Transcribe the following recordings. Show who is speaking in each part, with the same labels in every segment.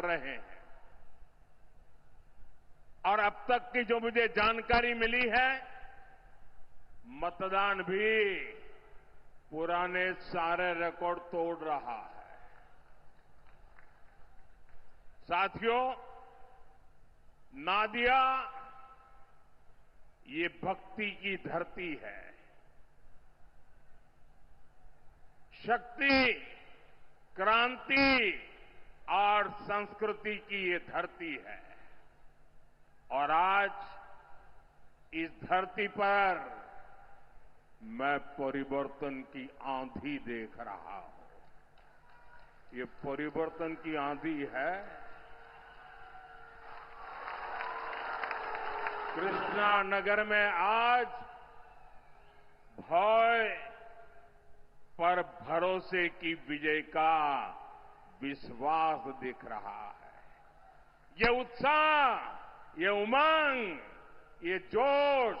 Speaker 1: रहे हैं। और अब तक की जो मुझे जानकारी मिली है, मतदान भी पुराने सारे रिकॉर्ड तोड़ रहा है। साथियों, नादिया ये भक्ति की धरती है, शक्ति, क्रांति और संस्कृति की ये धरती है। और आज इस धरती पर मैं परिवर्तन की आंधी देख रहा हूं। ये परिवर्तन की आंधी है। कृष्णा नगर में आज भय पर भरोसे की विजय का विश्वास दिख रहा है। ये उत्साह, ये उमंग, ये जोश,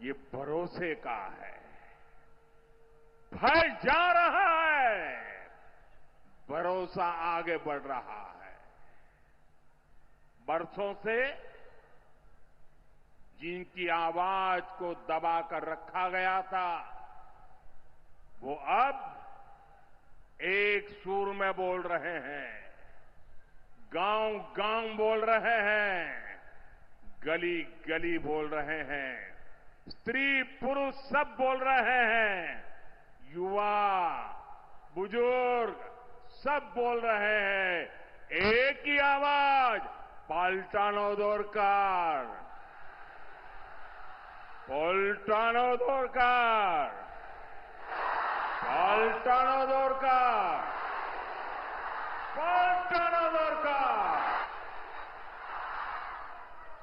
Speaker 1: ये भरोसे का है। भय जा रहा है, भरोसा आगे बढ़ रहा है। बरसों से जिनकी आवाज को दबाकर रखा गया था, वो अब एक सुर में बोल रहे हैं, गांव गांव बोल रहे हैं, गली गली बोल रहे हैं, स्त्री पुरुष सब बोल रहे हैं, युवा बुजुर्ग सब बोल रहे हैं। एक ही आवाज, पाल्टानो दरकार, पाल्टानो दरकार, पाल्टानो दरकार, पाल्टानो दरकार।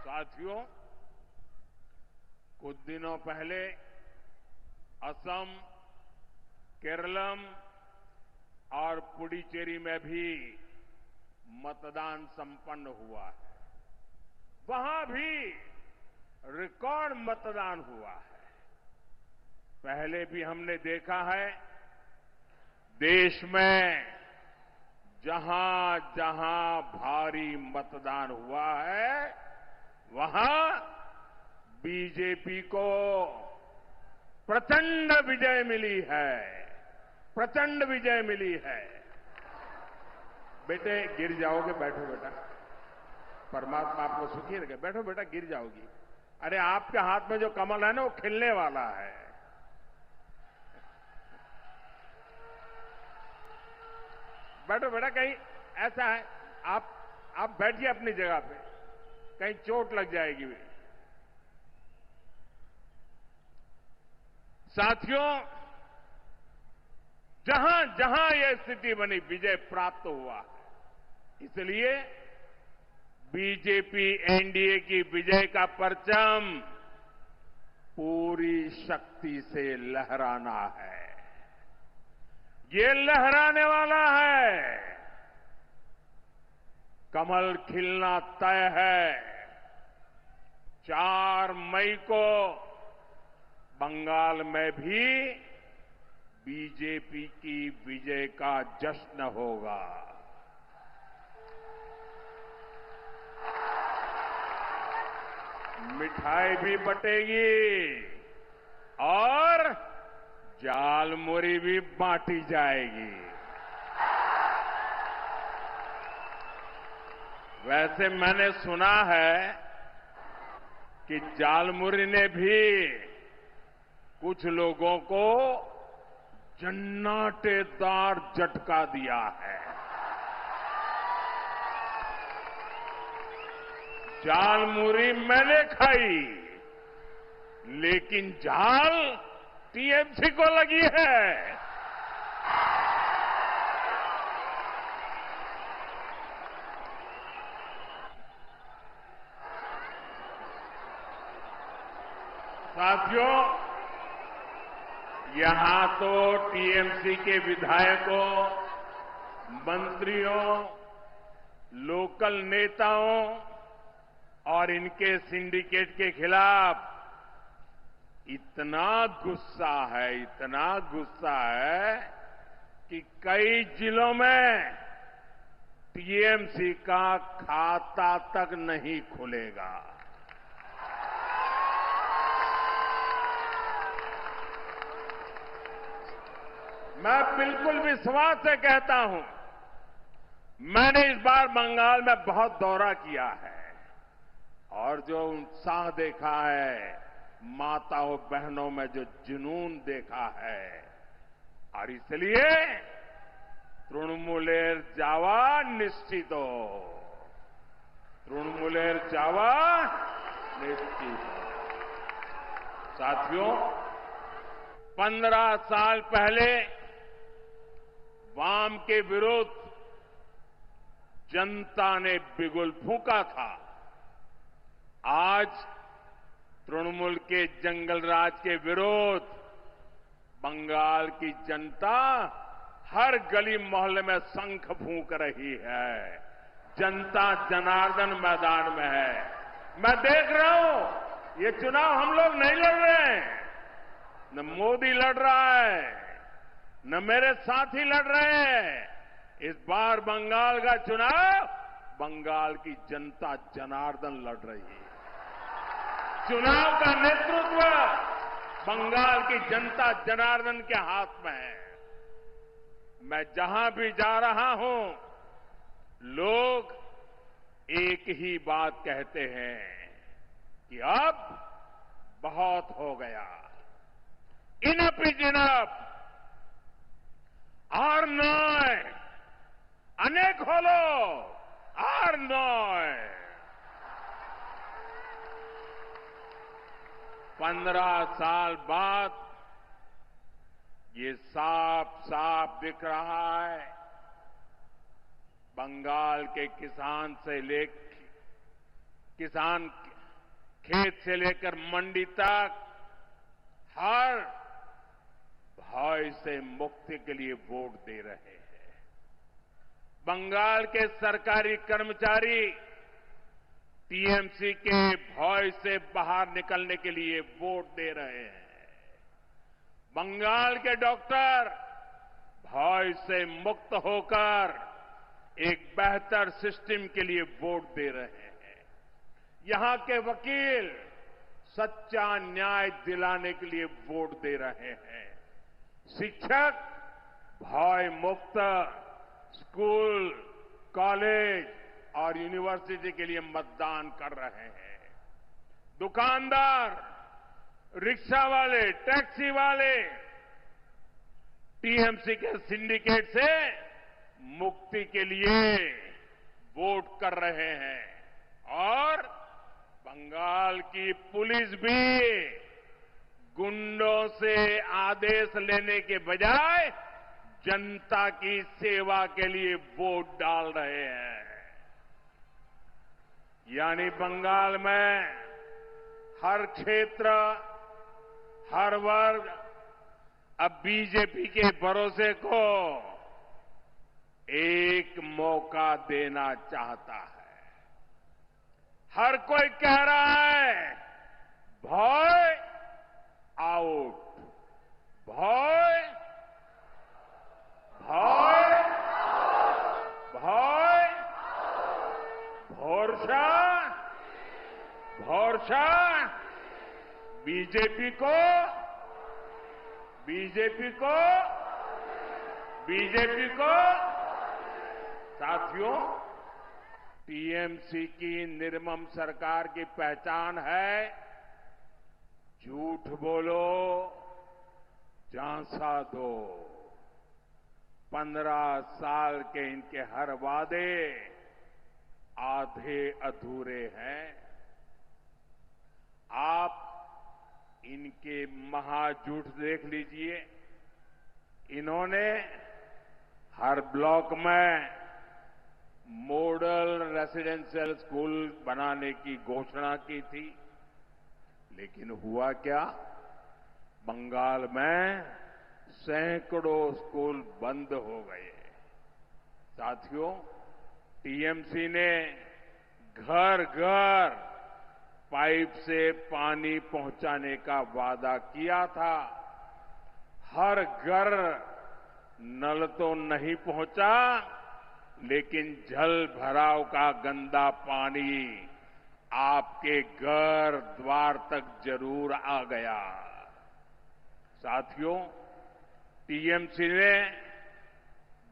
Speaker 1: साथियों, कुछ दिनों पहले असम, केरलम और पुडुचेरी में भी मतदान संपन्न हुआ है। वहां भी रिकॉर्ड मतदान हुआ है। पहले भी हमने देखा है, देश में जहां जहां भारी मतदान हुआ है, वहां बीजेपी को प्रचंड विजय मिली है, प्रचंड विजय मिली है। बेटे गिर जाओगे, बैठो बेटा, परमात्मा आपको सुखी रखे। बैठो बेटा, गिर जाओगी। अरे आपके हाथ में जो कमल है ना, वो खिलने वाला है। बैठो बेटा, कहीं ऐसा है, आप बैठिए अपनी जगह पे, कहीं चोट लग जाएगी। साथियों, जहां जहां यह स्थिति बनी, विजय प्राप्त हुआ है। इसलिए बीजेपी एनडीए की विजय का परचम पूरी शक्ति से लहराना है। ये लहराने वाला है। कमल खिलना तय है। 4 मई को बंगाल में भी बीजेपी की विजय का जश्न होगा। मिठाई भी बटेगी और झालमुरी भी बांटी जाएगी। वैसे मैंने सुना है कि झालमुरी ने भी कुछ लोगों को जन्नाटेदार झटका दिया है। झालमुरी मैंने खाई, लेकिन झाल टीएमसी को लगी है। साथियों, यहां तो टीएमसी के विधायकों, मंत्रियों, लोकल नेताओं और इनके सिंडिकेट के खिलाफ इतना गुस्सा है, इतना गुस्सा है कि कई जिलों में टीएमसी का खाता तक नहीं खुलेगा। मैं बिल्कुल विश्वास से कहता हूं, मैंने इस बार बंगाल में बहुत दौरा किया है और जो उत्साह देखा है, माताओं बहनों में जो जुनून देखा है, और इसलिए तृणमूलेर जावा निश्चितो, तृणमूलेर जावा निश्चितो। साथियों, 15 साल पहले वाम के विरुद्ध जनता ने बिगुल फूंका था। आज तृणमूल के जंगलराज के विरुद्ध बंगाल की जनता हर गली मोहल्ले में शंख फूंक रही है। जनता जनार्दन मैदान में है। मैं देख रहा हूं, ये चुनाव हम लोग नहीं लड़ रहे हैं, न मोदी लड़ रहा है, न मेरे साथी लड़ रहे हैं। इस बार बंगाल का चुनाव बंगाल की जनता जनार्दन लड़ रही है। चुनाव का नेतृत्व बंगाल की जनता जनार्दन के हाथ में है। मैं जहां भी जा रहा हूं, लोग एक ही बात कहते हैं कि अब बहुत हो गया, इनफ इज इनफ, और नॉय, अनेक खोलो, और नॉय। 15 साल बाद ये साफ साफ दिख रहा है। बंगाल के किसान खेत से लेकर मंडी तक हर भय से मुक्ति के लिए वोट दे रहे हैं। बंगाल के सरकारी कर्मचारी टीएमसी के भय से बाहर निकलने के लिए वोट दे रहे हैं। बंगाल के डॉक्टर भय से मुक्त होकर एक बेहतर सिस्टम के लिए वोट दे रहे हैं। यहां के वकील सच्चा न्याय दिलाने के लिए वोट दे रहे हैं। शिक्षक भय मुक्त स्कूल, कॉलेज और यूनिवर्सिटी के लिए मतदान कर रहे हैं। दुकानदार, रिक्शा वाले, टैक्सी वाले टीएमसी के सिंडिकेट से मुक्ति के लिए वोट कर रहे हैं। और बंगाल की पुलिस भी गुंडों से आदेश लेने के बजाय जनता की सेवा के लिए वोट डाल रहे हैं। यानी बंगाल में हर क्षेत्र, हर वर्ग अब बीजेपी के भरोसे को एक मौका देना चाहता है। हर कोई कह रहा है भय आउट, भय भय भय भरोसा भरोसा बीजेपी को बीजेपी को बीजेपी को। साथियों, टीएमसी की निर्मम सरकार की पहचान है झूठ बोलो, झांसा दो। 15 साल के इनके हर वादे आधे अधूरे हैं। आप इनके महाझूठ देख लीजिए। इन्होंने हर ब्लॉक में मॉडल रेसिडेंशियल स्कूल बनाने की घोषणा की थी, लेकिन हुआ क्या? बंगाल में सैकड़ों स्कूल बंद हो गए। साथियों, टीएमसी ने घर घर पाइप से पानी पहुंचाने का वादा किया था। हर घर नल तो नहीं पहुंचा, लेकिन जल भराव का गंदा पानी आपके घर द्वार तक जरूर आ गया। साथियों, टीएमसी ने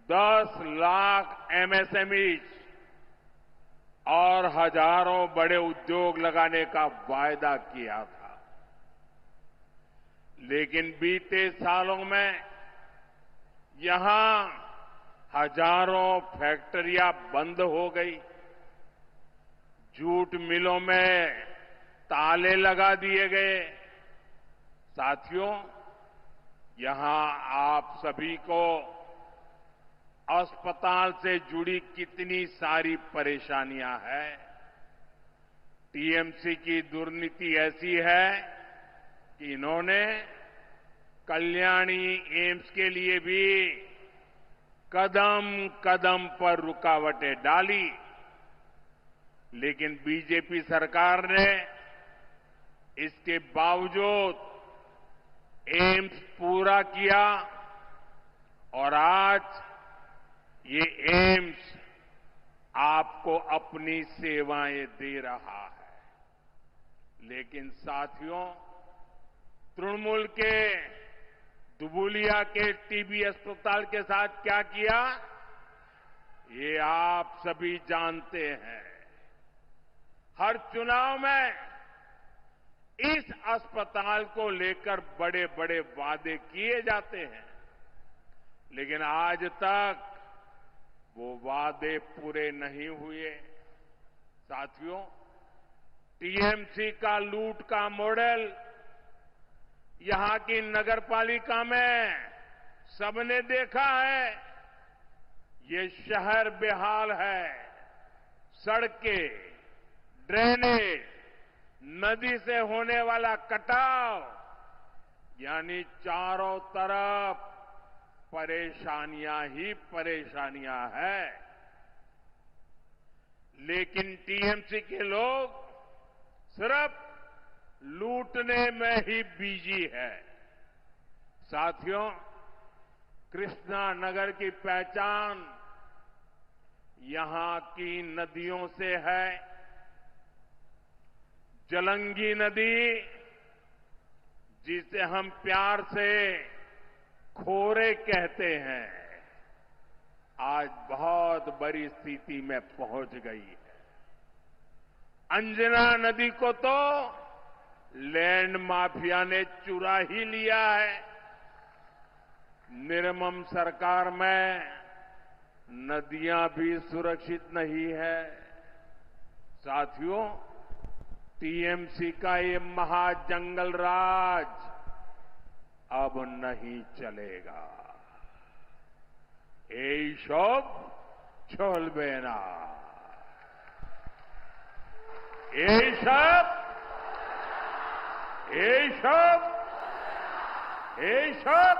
Speaker 1: 10 लाख एमएसएमई और हजारों बड़े उद्योग लगाने का वायदा किया था, लेकिन बीते सालों में यहां हजारों फैक्ट्रियां बंद हो गई, जूट मिलों में ताले लगा दिए गए। साथियों, यहां आप सभी को अस्पताल से जुड़ी कितनी सारी परेशानियां हैं। टीएमसी की दुर्नीति ऐसी है कि इन्होंने कल्याणी एम्स के लिए भी कदम कदम पर रुकावटें डाली, लेकिन बीजेपी सरकार ने इसके बावजूद एम्स पूरा किया और आज ये एम्स आपको अपनी सेवाएं दे रहा है। लेकिन साथियों, तृणमूल के दुबुलिया के टीबी अस्पताल के साथ क्या किया, ये आप सभी जानते हैं। हर चुनाव में इस अस्पताल को लेकर बड़े बड़े वादे किए जाते हैं, लेकिन आज तक वो वादे पूरे नहीं हुए। साथियों, टीएमसी का लूट का मॉडल यहां की नगरपालिका में सबने देखा है। ये शहर बेहाल है, सड़कें, ड्रेनेज, नदी से होने वाला कटाव, यानी चारों तरफ परेशानियां ही परेशानियां हैं। लेकिन टीएमसी के लोग सिर्फ लूटने में ही बिजी है। साथियों, कृष्णा नगर की पहचान यहां की नदियों से है। जलंगी नदी, जिसे हम प्यार से खोरे कहते हैं, आज बहुत बड़ी स्थिति में पहुंच गई है। अंजना नदी को तो लैंड माफिया ने चुरा ही लिया है। निर्मम सरकार में नदियां भी सुरक्षित नहीं है। साथियों, टीएमसी का ये महाजंगल राज अब नहीं चलेगा। এইসব চলবে না। এইসব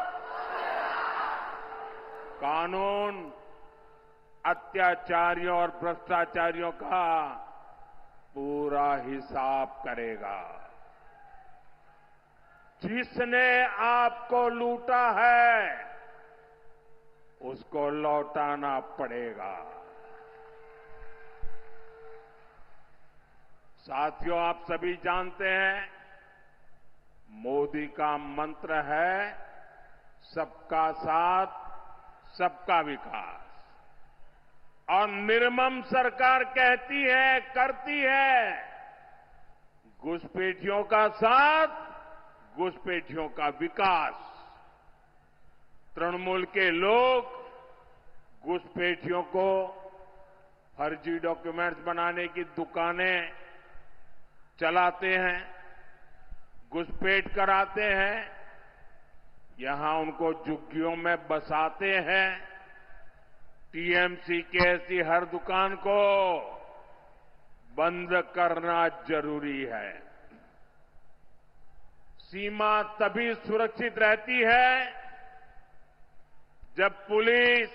Speaker 1: कानून अत्याचारियों और भ्रष्टाचारियों का पूरा हिसाब करेगा। जिसने आपको लूटा है उसको लौटाना पड़ेगा। साथियों, आप सभी जानते हैं, मोदी का मंत्र है सबका साथ, सबका विकास। और निर्मम सरकार कहती है, करती है, घुसपैठियों का साथ, घुसपैठियों का विकास। तृणमूल के लोग घुसपैठियों को फर्जी डॉक्यूमेंट्स बनाने की दुकानें चलाते हैं, घुसपैठ कराते हैं, यहां उनको झुग्गियों में बसाते हैं। टीएमसी की ऐसी हर दुकान को बंद करना जरूरी है। सीमा तभी सुरक्षित रहती है जब पुलिस,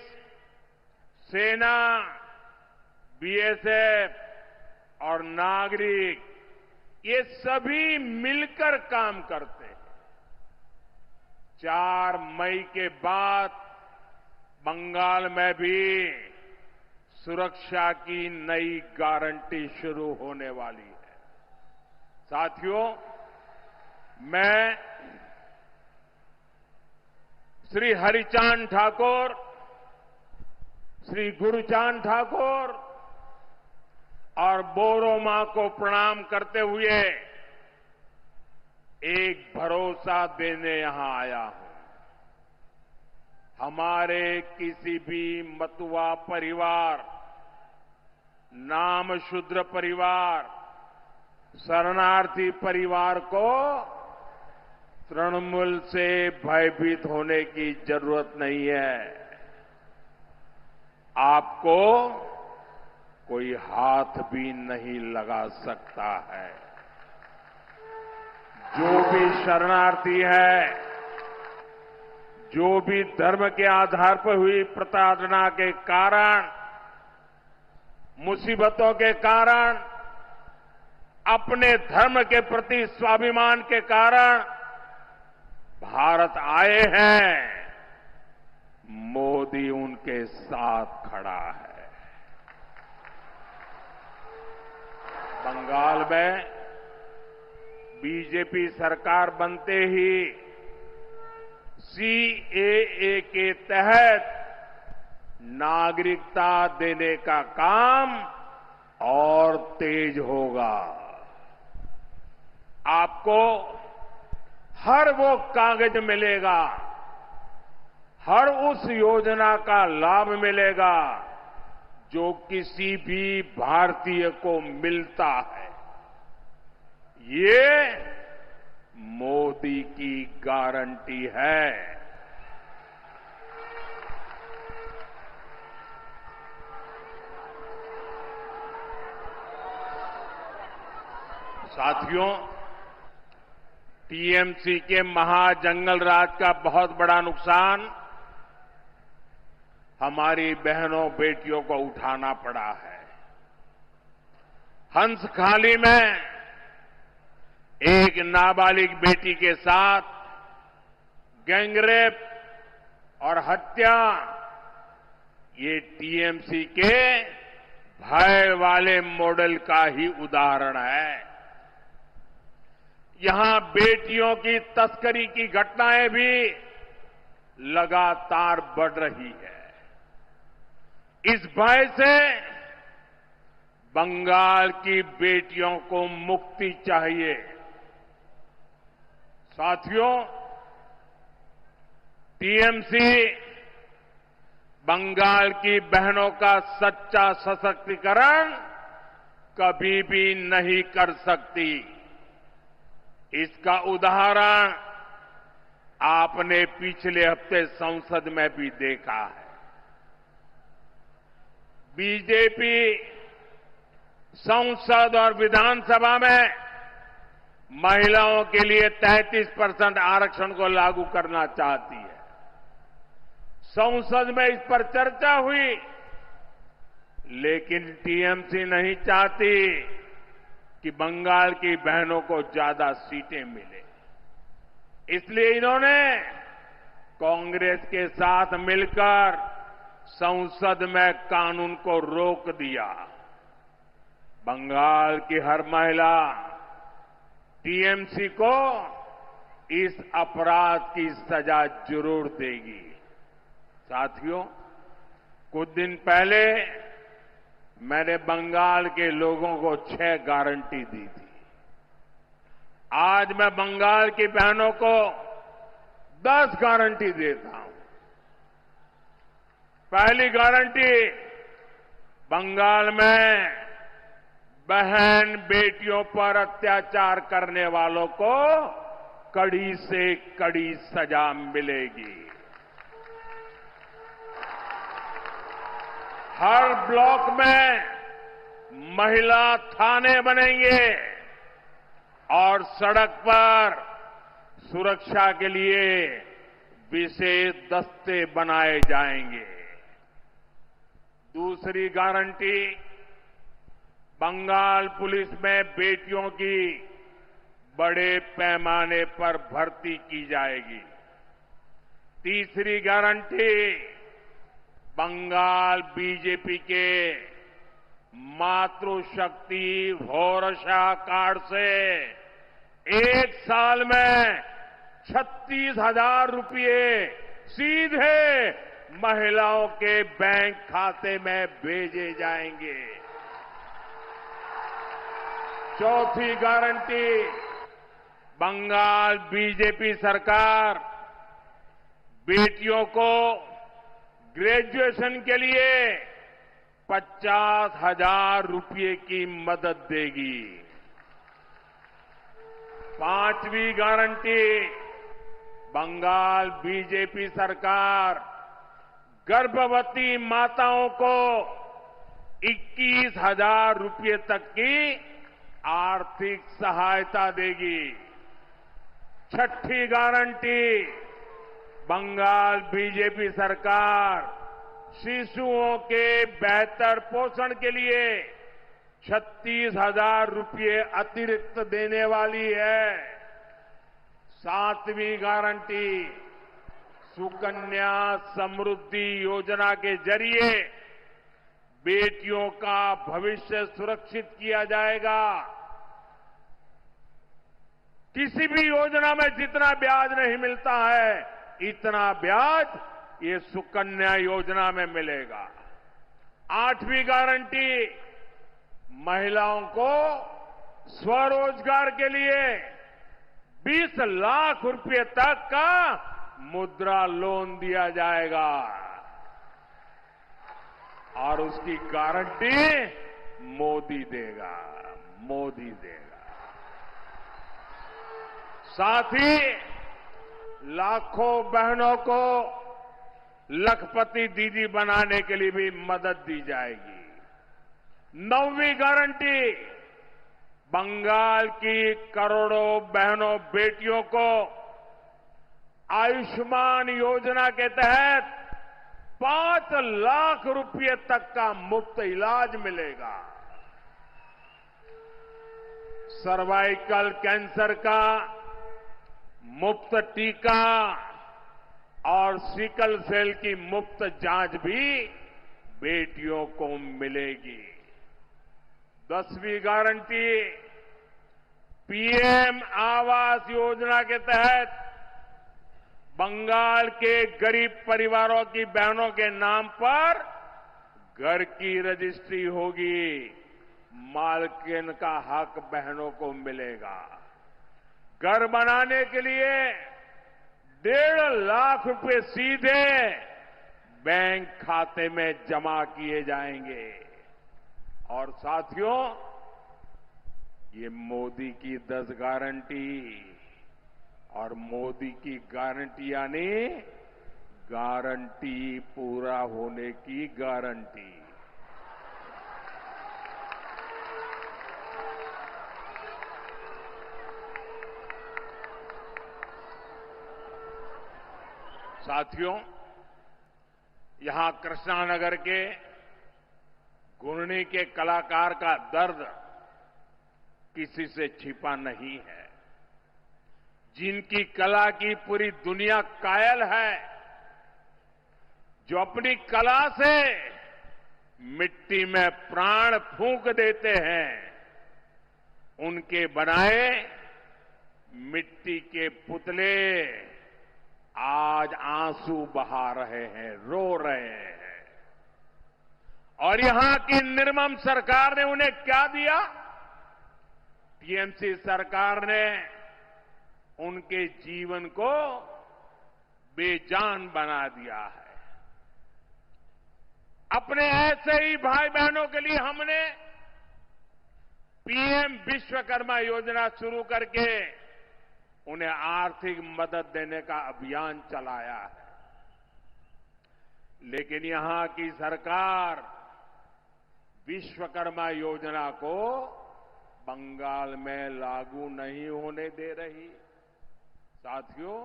Speaker 1: सेना, बीएसएफ और नागरिक ये सभी मिलकर काम करते हैं। 4 मई के बाद बंगाल में भी सुरक्षा की नई गारंटी शुरू होने वाली है। साथियों, मैं श्री हरिचांद ठाकुर, श्री गुरुचांद ठाकुर और बोरो मां को प्रणाम करते हुए एक भरोसा देने यहां आया हूं। हमारे किसी भी मतुआ परिवार, नामशूद्र परिवार, शरणार्थी परिवार को तृणमूल से भयभीत होने की जरूरत नहीं है। आपको कोई हाथ भी नहीं लगा सकता है। जो भी शरणार्थी है, जो भी धर्म के आधार पर हुई प्रताड़ना के कारण, मुसीबतों के कारण, अपने धर्म के प्रति स्वाभिमान के कारण भारत आए हैं, मोदी उनके साथ खड़ा है। बंगाल में बीजेपी सरकार बनते ही सीएए के तहत नागरिकता देने का काम और तेज होगा। आपको हर वो कागज मिलेगा, हर उस योजना का लाभ मिलेगा जो किसी भी भारतीय को मिलता है। ये मोदी की गारंटी है। साथियों, टीएमसी के महाजंगल राज का बहुत बड़ा नुकसान हमारी बहनों बेटियों को उठाना पड़ा है। हंसखाली में एक नाबालिग बेटी के साथ गैंगरेप और हत्या, ये टीएमसी के भय वाले मॉडल का ही उदाहरण है। यहां बेटियों की तस्करी की घटनाएं भी लगातार बढ़ रही है। इस भय से बंगाल की बेटियों को मुक्ति चाहिए। साथियों, टीएमसी बंगाल की बहनों का सच्चा सशक्तिकरण कभी भी नहीं कर सकती। इसका उदाहरण आपने पिछले हफ्ते संसद में भी देखा है। बीजेपी संसद और विधानसभा में महिलाओं के लिए 33% आरक्षण को लागू करना चाहती है। संसद में इस पर चर्चा हुई, लेकिन टीएमसी नहीं चाहती कि बंगाल की बहनों को ज्यादा सीटें मिले। इसलिए इन्होंने कांग्रेस के साथ मिलकर संसद में कानून को रोक दिया। बंगाल की हर महिला टीएमसी को इस अपराध की सजा जरूर देगी। साथियों, कुछ दिन पहले मैंने बंगाल के लोगों को 6 गारंटी दी थी। आज मैं बंगाल की बहनों को 10 गारंटी देता हूं। पहली गारंटी, बंगाल में बहन बेटियों पर अत्याचार करने वालों को कड़ी से कड़ी सजा मिलेगी। हर ब्लॉक में महिला थाने बनेंगे और सड़क पर सुरक्षा के लिए विशेष दस्ते बनाए जाएंगे। दूसरी गारंटी, बंगाल पुलिस में बेटियों की बड़े पैमाने पर भर्ती की जाएगी। तीसरी गारंटी, बंगाल बीजेपी के मातृशक्ति भरोसा कार्ड से एक साल में 36,000 रुपये सीधे महिलाओं के बैंक खाते में भेजे जाएंगे। चौथी गारंटी, बंगाल बीजेपी सरकार बेटियों को ग्रेजुएशन के लिए 50,000 रुपये की मदद देगी। पांचवी गारंटी, बंगाल बीजेपी सरकार गर्भवती माताओं को 21,000 रुपये तक की आर्थिक सहायता देगी। छठी गारंटी, बंगाल बीजेपी सरकार शिशुओं के बेहतर पोषण के लिए 36,000 रुपये अतिरिक्त देने वाली है। सातवीं गारंटी, सुकन्या समृद्धि योजना के जरिए बेटियों का भविष्य सुरक्षित किया जाएगा। किसी भी योजना में जितना ब्याज नहीं मिलता है, इतना ब्याज ये सुकन्या योजना में मिलेगा। आठवीं गारंटी, महिलाओं को स्वरोजगार के लिए 20 लाख रुपए तक का मुद्रा लोन दिया जाएगा और उसकी गारंटी मोदी देगा। साथ ही लाखों बहनों को लखपति दीदी बनाने के लिए भी मदद दी जाएगी। नौवीं गारंटी, बंगाल की करोड़ों बहनों बेटियों को आयुष्मान योजना के तहत 5 लाख रुपए तक का मुफ्त इलाज मिलेगा। सर्वाइकल कैंसर का मुफ्त टीका और सिकल सेल की मुफ्त जांच भी बेटियों को मिलेगी। 10वीं गारंटी, पीएम आवास योजना के तहत बंगाल के गरीब परिवारों की बहनों के नाम पर घर की रजिस्ट्री होगी। मालकिन का हक बहनों को मिलेगा। घर बनाने के लिए 1.5 लाख रुपए सीधे बैंक खाते में जमा किए जाएंगे। और साथियों, ये मोदी की 10 गारंटी और मोदी की गारंटी यानी गारंटी पूरा होने की गारंटी। साथियों, यहां कृष्णानगर के घुर्णी के कलाकार का दर्द किसी से छिपा नहीं है। जिनकी कला की पूरी दुनिया कायल है, जो अपनी कला से मिट्टी में प्राण फूंक देते हैं, उनके बनाए मिट्टी के पुतले आज आंसू बहा रहे हैं, रो रहे हैं। और यहां की निर्मम सरकार ने उन्हें क्या दिया? टीएमसी सरकार ने उनके जीवन को बेजान बना दिया है। अपने ऐसे ही भाई बहनों के लिए हमने पीएम विश्वकर्मा योजना शुरू करके उन्हें आर्थिक मदद देने का अभियान चलाया है। लेकिन यहां की सरकार विश्वकर्मा योजना को बंगाल में लागू नहीं होने दे रही। साथियों,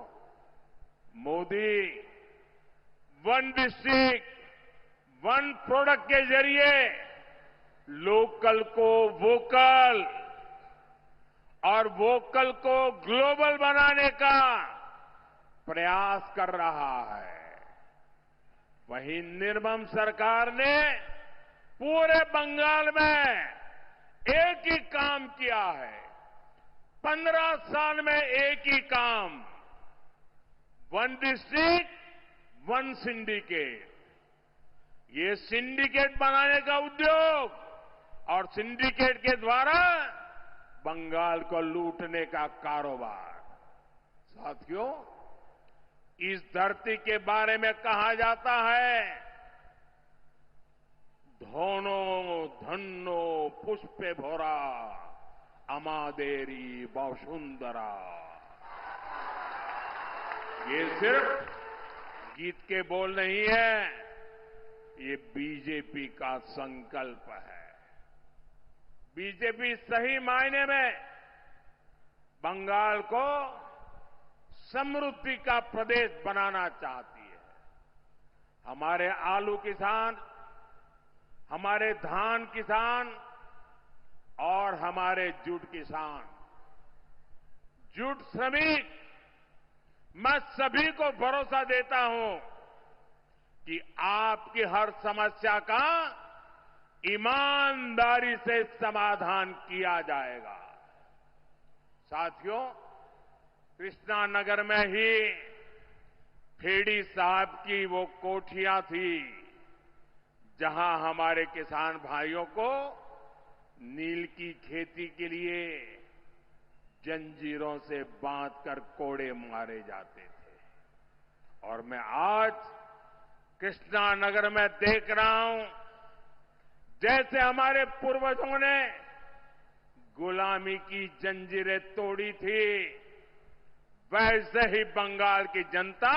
Speaker 1: Modi one district one product के जरिए लोकल को वोकल और वोकल को ग्लोबल बनाने का प्रयास कर रहा है। वहीं निर्मम सरकार ने पूरे बंगाल में एक ही काम किया है। 15 साल में एक ही काम, वन डिस्ट्रिक्ट वन सिंडिकेट। ये सिंडिकेट बनाने का उद्योग और सिंडिकेट के द्वारा बंगाल को लूटने का कारोबार। साथियों, इस धरती के बारे में कहा जाता है, धोनो धन्नो पुष्पे भोरा अमादेरी बसुंधरा। ये सिर्फ गीत के बोल नहीं है, ये बीजेपी का संकल्प है। बीजेपी सही मायने में बंगाल को समृद्धि का प्रदेश बनाना चाहती है। हमारे आलू किसान, हमारे धान किसान और हमारे जूट किसान, जूट श्रमिक, मैं सभी को भरोसा देता हूं कि आपकी हर समस्या का ईमानदारी से समाधान किया जाएगा। साथियों, कृष्णा नगर में ही खेड़ी साहब की वो कोठियां थी जहां हमारे किसान भाइयों को नील की खेती के लिए जंजीरों से बांधकर कोड़े मारे जाते थे। और मैं आज कृष्णा नगर में देख रहा हूं, जैसे हमारे पूर्वजों ने गुलामी की जंजीरें तोड़ी थी, वैसे ही बंगाल की जनता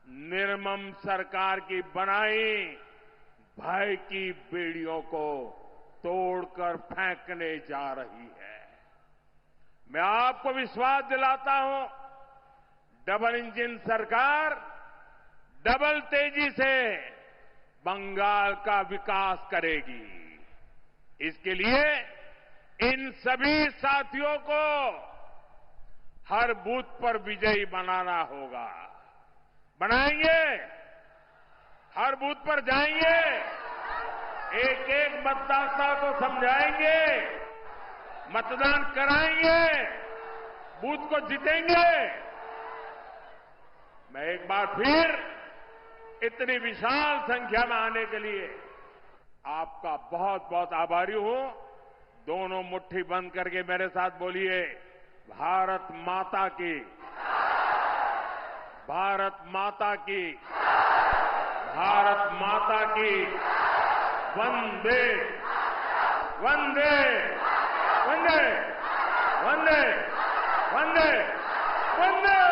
Speaker 1: निर्मम सरकार की बनाई भय की बेड़ियों को तोड़कर फेंकने जा रही है। मैं आपको विश्वास दिलाता हूं, डबल इंजन सरकार डबल तेजी से बंगाल का विकास करेगी। इसके लिए इन सभी साथियों को हर बूथ पर विजयी बनाना होगा। बनाएंगे, हर बूथ पर जाएंगे, एक एक मतदाता को समझाएंगे, मतदान कराएंगे, बूथ को जीतेंगे। मैं एक बार फिर इतनी विशाल संख्या में आने के लिए आपका बहुत बहुत आभारी हूं। दोनों मुट्ठी बंद करके मेरे साथ बोलिए, भारत माता की, भारत माता की, भारत माता की, वंदे वंदे वंदे वंदे वंदे।